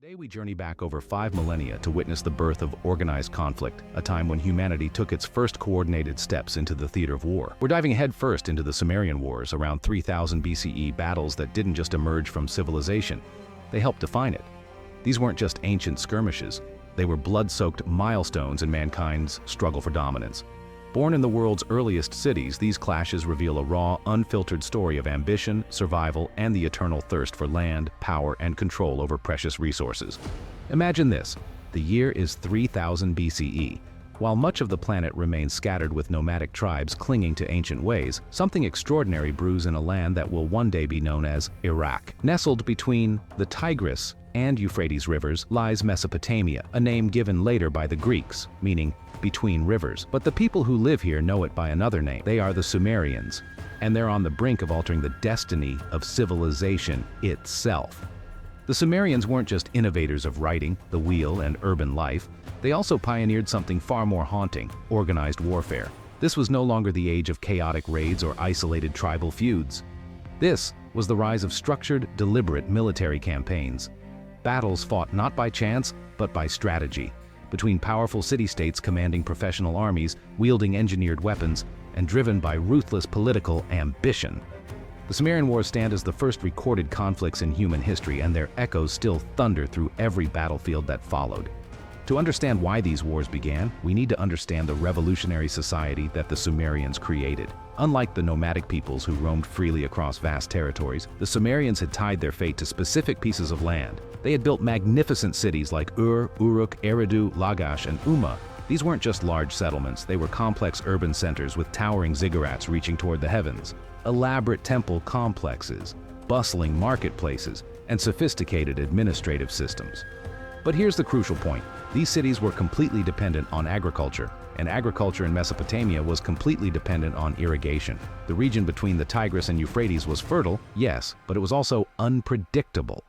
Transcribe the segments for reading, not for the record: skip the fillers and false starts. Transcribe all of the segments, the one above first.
Today we journey back over 5 millennia to witness the birth of organized conflict, a time when humanity took its first coordinated steps into the theater of war. We're diving headfirst into the Sumerian Wars, around 3000 BCE, battles that didn't just emerge from civilization, they helped define it. These weren't just ancient skirmishes, they were blood-soaked milestones in mankind's struggle for dominance. Born in the world's earliest cities, these clashes reveal a raw, unfiltered story of ambition, survival, and the eternal thirst for land, power, and control over precious resources. Imagine this: the year is 3000 BCE. While much of the planet remains scattered with nomadic tribes clinging to ancient ways, something extraordinary brews in a land that will one day be known as Iraq. Nestled between the Tigris and Euphrates rivers lies Mesopotamia, a name given later by the Greeks, meaning between rivers. But the people who live here know it by another name. They are the Sumerians, and they're on the brink of altering the destiny of civilization itself. The Sumerians weren't just innovators of writing, the wheel, and urban life. They also pioneered something far more haunting: organized warfare. This was no longer the age of chaotic raids or isolated tribal feuds. This was the rise of structured, deliberate military campaigns. Battles fought not by chance, but by strategy, between powerful city-states commanding professional armies, wielding engineered weapons, and driven by ruthless political ambition. The Sumerian Wars stand as the first recorded conflicts in human history, and their echoes still thunder through every battlefield that followed. To understand why these wars began, we need to understand the revolutionary society that the Sumerians created. Unlike the nomadic peoples who roamed freely across vast territories, the Sumerians had tied their fate to specific pieces of land. They had built magnificent cities like Uruk, Eridu, Lagash, and Umma. These weren't just large settlements, they were complex urban centers with towering ziggurats reaching toward the heavens, elaborate temple complexes, bustling marketplaces, and sophisticated administrative systems. But here's the crucial point: these cities were completely dependent on agriculture, and agriculture in Mesopotamia was completely dependent on irrigation. The region between the Tigris and Euphrates was fertile, yes, but it was also unpredictable.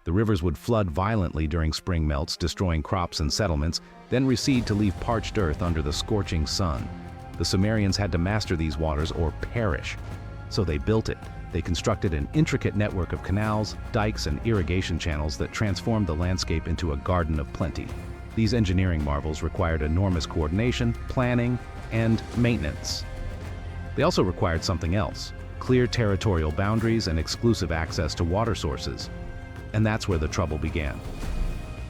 The rivers would flood violently during spring melts, destroying crops and settlements, then recede to leave parched earth under the scorching sun. The Sumerians had to master these waters or perish. So they built it. They constructed an intricate network of canals, dikes, and irrigation channels that transformed the landscape into a garden of plenty. These engineering marvels required enormous coordination, planning, and maintenance. They also required something else: clear territorial boundaries and exclusive access to water sources. And that's where the trouble began.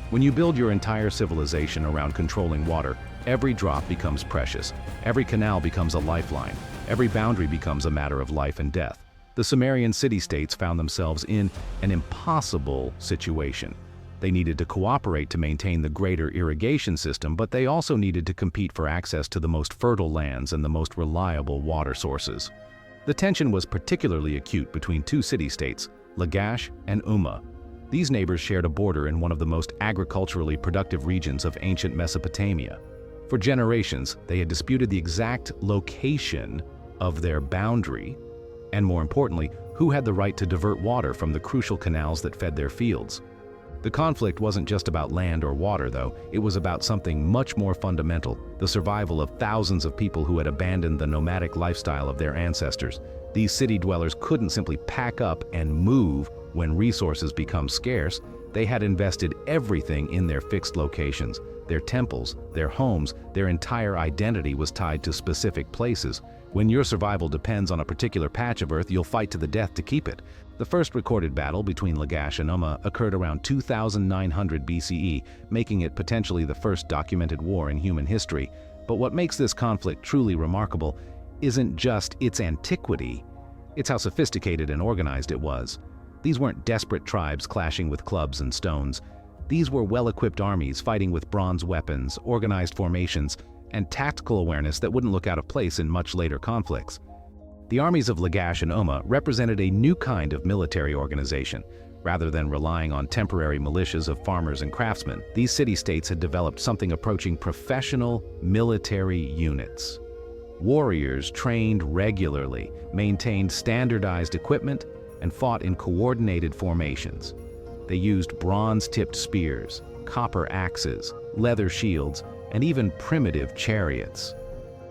When you build your entire civilization around controlling water, every drop becomes precious, every canal becomes a lifeline, every boundary becomes a matter of life and death. The Sumerian city-states found themselves in an impossible situation. They needed to cooperate to maintain the greater irrigation system, but they also needed to compete for access to the most fertile lands and the most reliable water sources. The tension was particularly acute between two city-states, Lagash and Umma. These neighbors shared a border in one of the most agriculturally productive regions of ancient Mesopotamia. For generations, they had disputed the exact location of their boundary, and more importantly, who had the right to divert water from the crucial canals that fed their fields. The conflict wasn't just about land or water, though. It was about something much more fundamental: the survival of thousands of people who had abandoned the nomadic lifestyle of their ancestors. These city dwellers couldn't simply pack up and move when resources become scarce. They had invested everything in their fixed locations, their temples, their homes. Their entire identity was tied to specific places. When your survival depends on a particular patch of earth, you'll fight to the death to keep it. The first recorded battle between Lagash and Umma occurred around 2900 BCE, making it potentially the first documented war in human history. But what makes this conflict truly remarkable isn't just its antiquity, it's how sophisticated and organized it was. These weren't desperate tribes clashing with clubs and stones. These were well-equipped armies fighting with bronze weapons, organized formations, and tactical awareness that wouldn't look out of place in much later conflicts. The armies of Lagash and Umma represented a new kind of military organization. Rather than relying on temporary militias of farmers and craftsmen, these city-states had developed something approaching professional military units. Warriors trained regularly, maintained standardized equipment, and fought in coordinated formations. They used bronze-tipped spears, copper axes, leather shields, and even primitive chariots.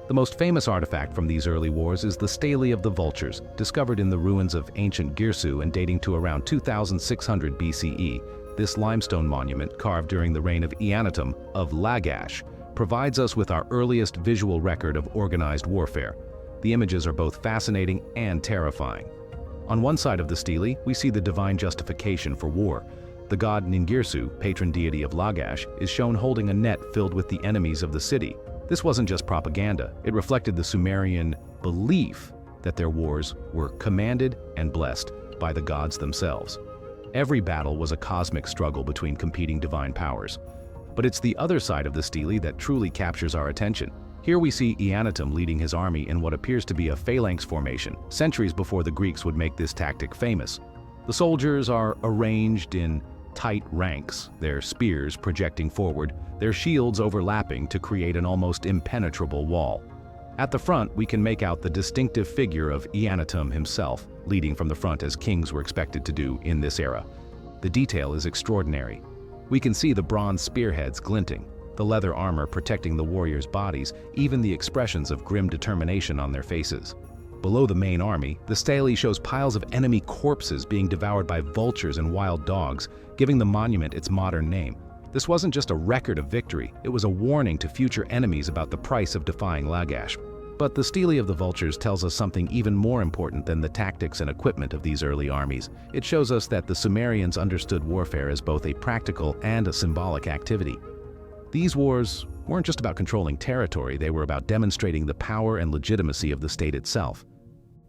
The most famous artifact from these early wars is the Stele of the Vultures, discovered in the ruins of ancient Girsu and dating to around 2600 BCE. This limestone monument, carved during the reign of Eannatum of Lagash, provides us with our earliest visual record of organized warfare. The images are both fascinating and terrifying. On one side of the stele, we see the divine justification for war. The god Ningirsu, patron deity of Lagash, is shown holding a net filled with the enemies of the city. This wasn't just propaganda, it reflected the Sumerian belief that their wars were commanded and blessed by the gods themselves. Every battle was a cosmic struggle between competing divine powers. But it's the other side of the stele that truly captures our attention. Here we see Eannatum leading his army in what appears to be a phalanx formation, centuries before the Greeks would make this tactic famous. The soldiers are arranged in tight ranks, their spears projecting forward, their shields overlapping to create an almost impenetrable wall. At the front, we can make out the distinctive figure of Eannatum himself, leading from the front as kings were expected to do in this era. The detail is extraordinary. We can see the bronze spearheads glinting, the leather armor protecting the warriors' bodies, even the expressions of grim determination on their faces. Below the main army, the stele shows piles of enemy corpses being devoured by vultures and wild dogs, giving the monument its modern name. This wasn't just a record of victory, it was a warning to future enemies about the price of defying Lagash. But the stele of the vultures tells us something even more important than the tactics and equipment of these early armies. It shows us that the Sumerians understood warfare as both a practical and a symbolic activity. These wars weren't just about controlling territory, they were about demonstrating the power and legitimacy of the state itself.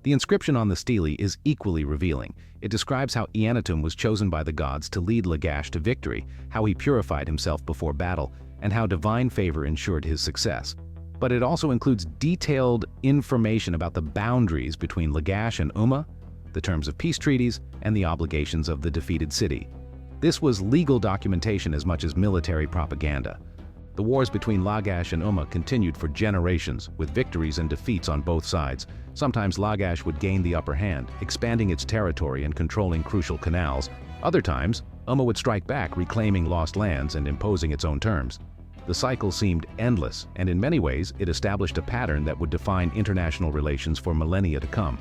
The inscription on the stele is equally revealing. It describes how Eannatum was chosen by the gods to lead Lagash to victory, how he purified himself before battle, and how divine favor ensured his success. But it also includes detailed information about the boundaries between Lagash and Umma, the terms of peace treaties, and the obligations of the defeated city. This was legal documentation as much as military propaganda. The wars between Lagash and Umma continued for generations, with victories and defeats on both sides. Sometimes Lagash would gain the upper hand, expanding its territory and controlling crucial canals. Other times, Umma would strike back, reclaiming lost lands and imposing its own terms. The cycle seemed endless, and in many ways, it established a pattern that would define international relations for millennia to come.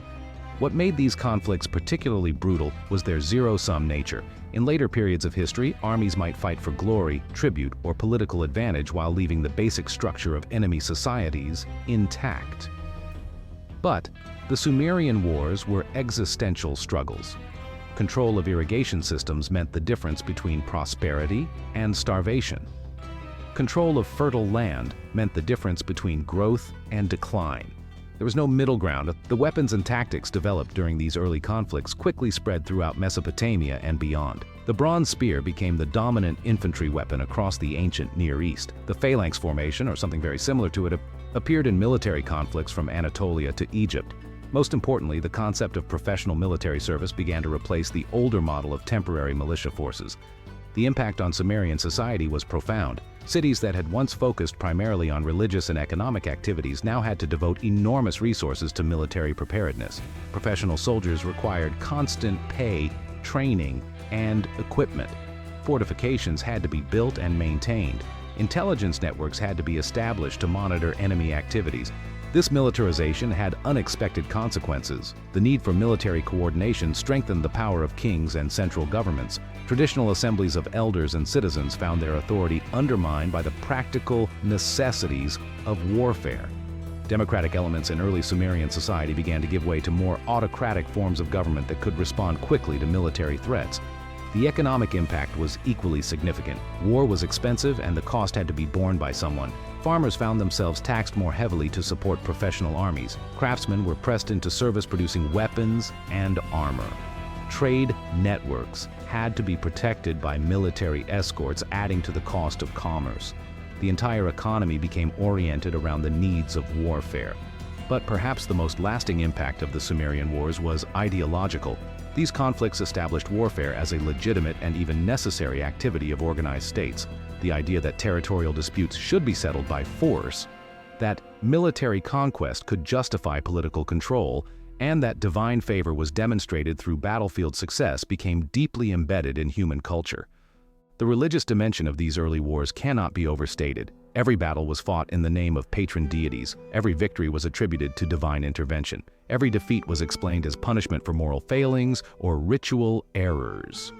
What made these conflicts particularly brutal was their zero-sum nature. In later periods of history, armies might fight for glory, tribute, or political advantage while leaving the basic structure of enemy societies intact. But the Sumerian Wars were existential struggles. Control of irrigation systems meant the difference between prosperity and starvation. Control of fertile land meant the difference between growth and decline. There was no middle ground. The weapons and tactics developed during these early conflicts quickly spread throughout Mesopotamia and beyond. The bronze spear became the dominant infantry weapon across the ancient Near East. The phalanx formation, or something very similar to it, appeared in military conflicts from Anatolia to Egypt. Most importantly, the concept of professional military service began to replace the older model of temporary militia forces. The impact on Sumerian society was profound. Cities that had once focused primarily on religious and economic activities now had to devote enormous resources to military preparedness. Professional soldiers required constant pay, training, and equipment. Fortifications had to be built and maintained. Intelligence networks had to be established to monitor enemy activities. This militarization had unexpected consequences. The need for military coordination strengthened the power of kings and central governments. Traditional assemblies of elders and citizens found their authority undermined by the practical necessities of warfare. Democratic elements in early Sumerian society began to give way to more autocratic forms of government that could respond quickly to military threats. The economic impact was equally significant. War was expensive and the cost had to be borne by someone. Farmers found themselves taxed more heavily to support professional armies. Craftsmen were pressed into service producing weapons and armor. Trade networks had to be protected by military escorts, adding to the cost of commerce. The entire economy became oriented around the needs of warfare. But perhaps the most lasting impact of the Sumerian Wars was ideological. These conflicts established warfare as a legitimate and even necessary activity of organized states. The idea that territorial disputes should be settled by force, that military conquest could justify political control, and that divine favor was demonstrated through battlefield success became deeply embedded in human culture. The religious dimension of these early wars cannot be overstated. Every battle was fought in the name of patron deities. Every victory was attributed to divine intervention. Every defeat was explained as punishment for moral failings or ritual errors.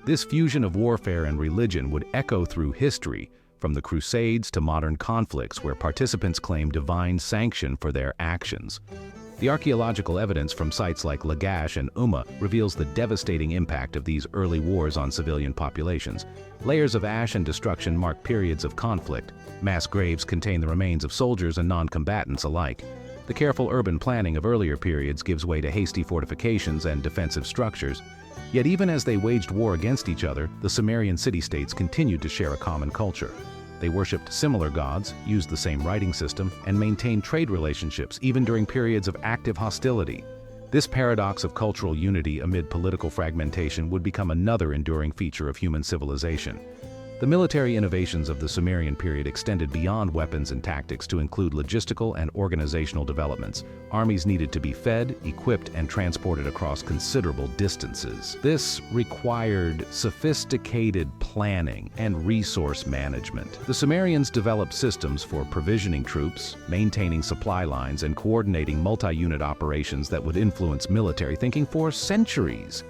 This fusion of warfare and religion would echo through history, from the Crusades to modern conflicts where participants claim divine sanction for their actions. The archaeological evidence from sites like Lagash and Umma reveals the devastating impact of these early wars on civilian populations. Layers of ash and destruction mark periods of conflict. Mass graves contain the remains of soldiers and non-combatants alike. The careful urban planning of earlier periods gives way to hasty fortifications and defensive structures. Yet even as they waged war against each other, the Sumerian city-states continued to share a common culture. They worshipped similar gods, used the same writing system, and maintained trade relationships even during periods of active hostility. This paradox of cultural unity amid political fragmentation would become another enduring feature of human civilization. The military innovations of the Sumerian period extended beyond weapons and tactics to include logistical and organizational developments. Armies needed to be fed, equipped, and transported across considerable distances. This required sophisticated planning and resource management. The Sumerians developed systems for provisioning troops, maintaining supply lines, and coordinating multi-unit operations that would influence military thinking for centuries.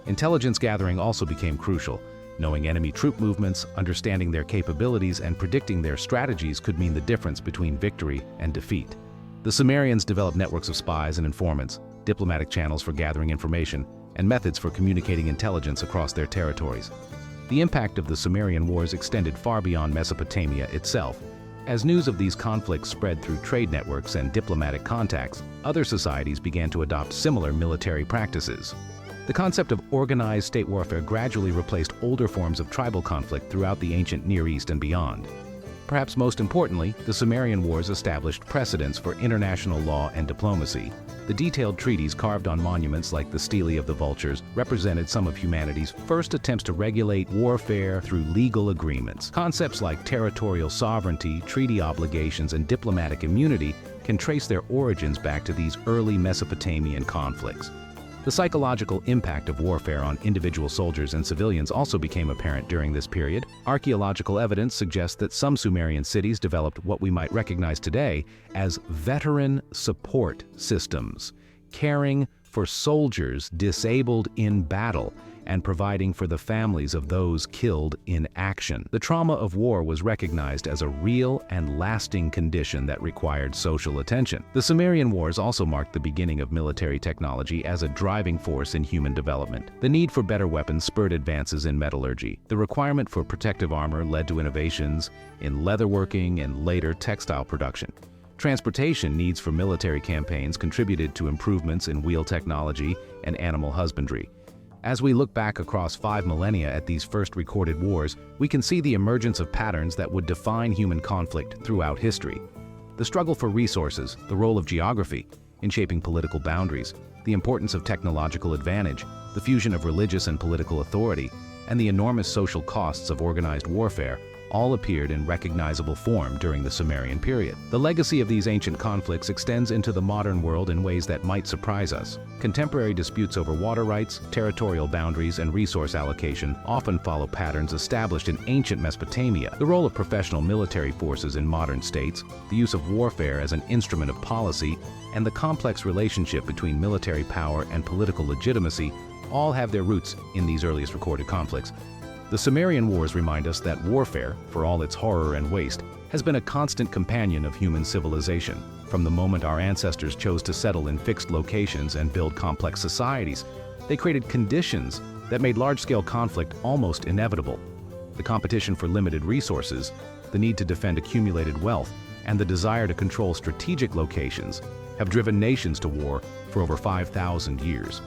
Intelligence gathering also became crucial. Knowing enemy troop movements, understanding their capabilities, and predicting their strategies could mean the difference between victory and defeat. The Sumerians developed networks of spies and informants, diplomatic channels for gathering information, and methods for communicating intelligence across their territories. The impact of the Sumerian Wars extended far beyond Mesopotamia itself. As news of these conflicts spread through trade networks and diplomatic contacts, other societies began to adopt similar military practices. The concept of organized state warfare gradually replaced older forms of tribal conflict throughout the ancient Near East and beyond. Perhaps most importantly, the Sumerian Wars established precedents for international law and diplomacy. The detailed treaties carved on monuments like the Stele of the Vultures represented some of humanity's first attempts to regulate warfare through legal agreements. Concepts like territorial sovereignty, treaty obligations, and diplomatic immunity can trace their origins back to these early Mesopotamian conflicts. The psychological impact of warfare on individual soldiers and civilians also became apparent during this period. Archaeological evidence suggests that some Sumerian cities developed what we might recognize today as veteran support systems, caring for soldiers disabled in battle and providing for the families of those killed in action. The trauma of war was recognized as a real and lasting condition that required social attention. The Sumerian Wars also marked the beginning of military technology as a driving force in human development. The need for better weapons spurred advances in metallurgy. The requirement for protective armor led to innovations in leatherworking and later textile production. Transportation needs for military campaigns contributed to improvements in wheel technology and animal husbandry. As we look back across 5 millennia at these first recorded wars, we can see the emergence of patterns that would define human conflict throughout history. The struggle for resources, the role of geography in shaping political boundaries, the importance of technological advantage, the fusion of religious and political authority, and the enormous social costs of organized warfare all appeared in recognizable form during the Sumerian period. The legacy of these ancient conflicts extends into the modern world in ways that might surprise us. Contemporary disputes over water rights, territorial boundaries, and resource allocation often follow patterns established in ancient Mesopotamia. The role of professional military forces in modern states, the use of warfare as an instrument of policy, and the complex relationship between military power and political legitimacy all have their roots in these earliest recorded conflicts. The Sumerian Wars remind us that warfare, for all its horror and waste, has been a constant companion of human civilization. From the moment our ancestors chose to settle in fixed locations and build complex societies, they created conditions that made large-scale conflict almost inevitable. The competition for limited resources, the need to defend accumulated wealth, and the desire to control strategic locations have driven nations to war for over 5,000 years.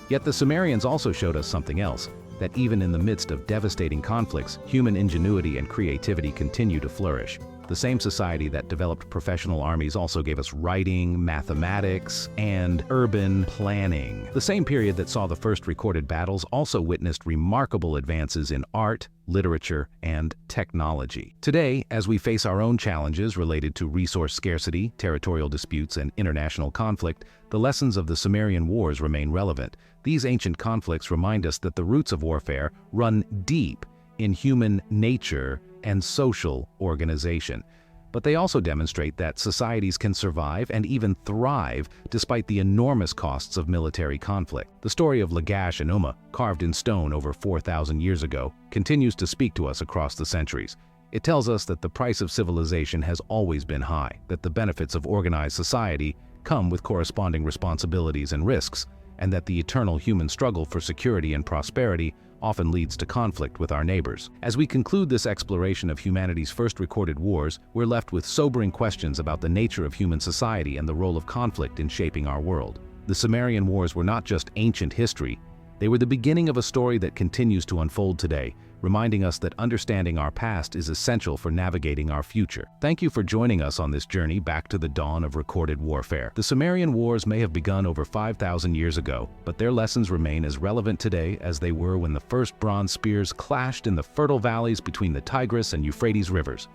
Yet the Sumerians also showed us something else, that even in the midst of devastating conflicts, human ingenuity and creativity continue to flourish. The same society that developed professional armies also gave us writing, mathematics, and urban planning. The same period that saw the first recorded battles also witnessed remarkable advances in art, literature, and technology. Today, as we face our own challenges related to resource scarcity, territorial disputes, and international conflict, the lessons of the Sumerian Wars remain relevant. These ancient conflicts remind us that the roots of warfare run deep in human nature and social organization. but they also demonstrate that societies can survive and even thrive despite the enormous costs of military conflict. The story of Lagash and Umma, carved in stone over 4,000 years ago, continues to speak to us across the centuries. It tells us that the price of civilization has always been high, that the benefits of organized society come with corresponding responsibilities and risks, and that the eternal human struggle for security and prosperity often leads to conflict with our neighbors. As we conclude this exploration of humanity's first recorded wars, we're left with sobering questions about the nature of human society and the role of conflict in shaping our world. The Sumerian Wars were not just ancient history, they were the beginning of a story that continues to unfold today, reminding us that understanding our past is essential for navigating our future. Thank you for joining us on this journey back to the dawn of recorded warfare. The Sumerian Wars may have begun over 5,000 years ago, but their lessons remain as relevant today as they were when the first bronze spears clashed in the fertile valleys between the Tigris and Euphrates rivers.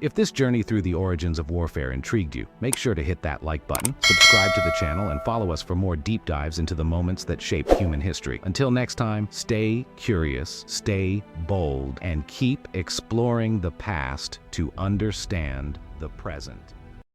If this journey through the origins of warfare intrigued you, make sure to hit that like button, subscribe to the channel, and follow us for more deep dives into the moments that shaped human history. Until next time, stay curious, stay bold, and keep exploring the past to understand the present.